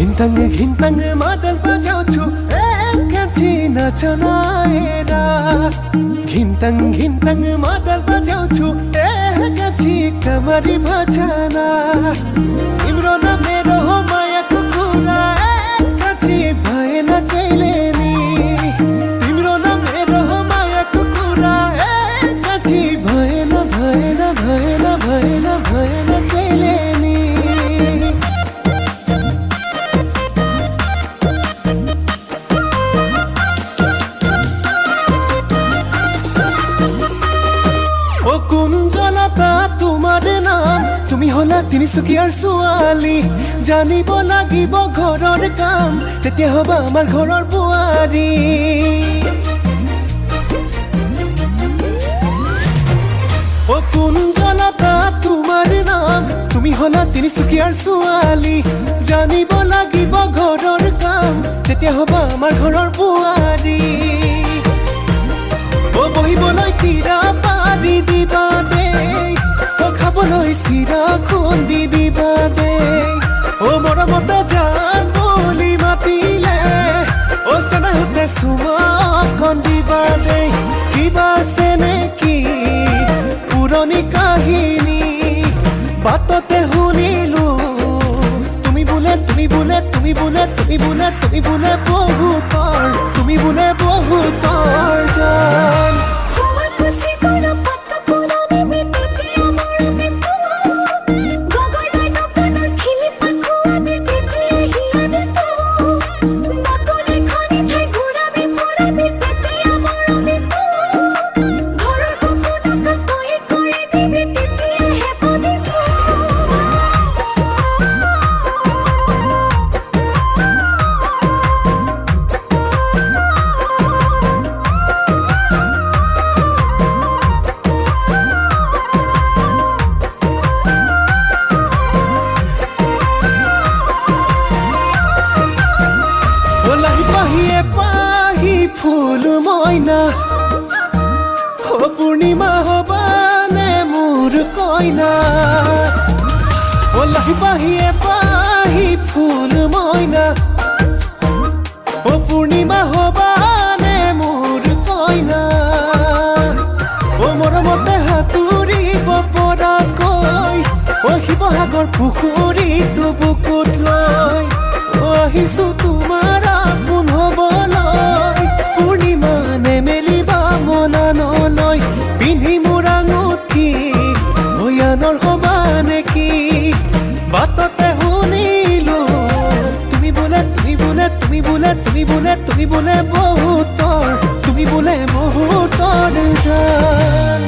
घिन्ताङ मादल बजाउँछु एकैछी नचनाएर घिन्ताङ मादल बजाउँछु एकैछी कमरी भजना तिम्रो न मेरो मायाको कुरा एकैछी भएन कहिले नि तिम्रो न मेरो मायाको कुरा एकैछी भएन भएन भएन भएन भएन कहिले नि কুঞ্জলতা তোমাৰ নাম তুমি হলা তিনিচুকীয়াৰ ছোৱালী জানিব লাগিব ঘৰৰ কাম তেতিয়া হ'ব আমাৰ ঘৰৰ বোৱাৰী ও কুঞ্জলতা তোমাৰ নাম তুমি হলা তিনিচুকীয়াৰ ছোৱালী জানিব লাগিব ঘৰৰ কাম তেতিয়া হ'ব আমাৰ ঘৰৰ বোৱাৰী ও বহিবলৈ পীৰা পাৰি দিবা দে ও খাবলৈ চিৰা খুন্দি দিবা দে ও মৰমতে জান বুলি মাতিলে ও চেনেহতে চুমাখন দিবা দে কিবা আছে নেকি পুৰণি কাহিনী বাটতে শুনিলো তুমি বোলে বহুতৰ জান ফুল মইনা ও পূর্ণিমা হবানে মোর কইনা ও লাহিবাহিয়ে পাহি ফুল মইনা ও পূর্ণিমা হবানে মোর কইনা ও মৰমতে হাতুৰিব পৰাকৈ ও শিৱসাগৰ পুখুৰীটো বুকুত লৈ ও আহিছো তোমাৰ আপোন হবলৈ পূৰ্ণিমা নেমেলিবা মনা নলয় পিন্ধি মোৰ আঙুঠি ভয়ানৰ হবা নেকি বাটতে শুনিলো তুমি বোলে বহুতৰ জান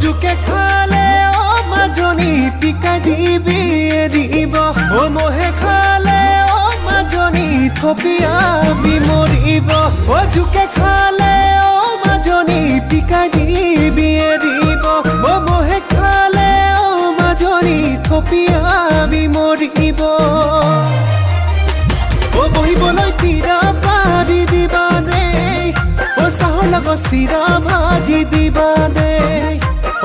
জুকে খালে ও মাজনী পিকাই দিবি এৰিব ও মহে খালে ও মাজনী থপিয়াবি মৰিব ও জুকে খালে ও মাজনী পিকাই দিবি এৰিব ও মহে খালে ও মাজনী থপিয়াবি মৰিব ও বহিবলৈ পীৰা পাৰি দিবা দে ও চাহৰ লগত চিৰা ভাজি দিবা দে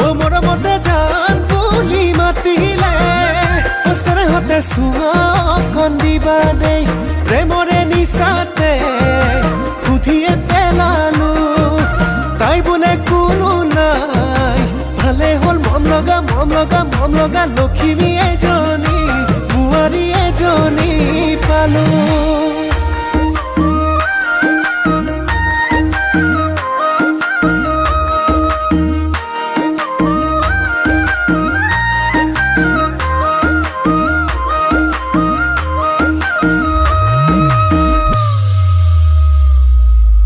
ও মৰমতে জান বুলি মাতিলে ও চেনেহতে চুমাখন দিবা দে প্ৰেমৰে নিচাতে সুধিয়ে পেলালো তাই বোলে কোনো নাই ভালে হ'ল মন লগা লখিমী এজনী বোৱাৰী এজনী পালো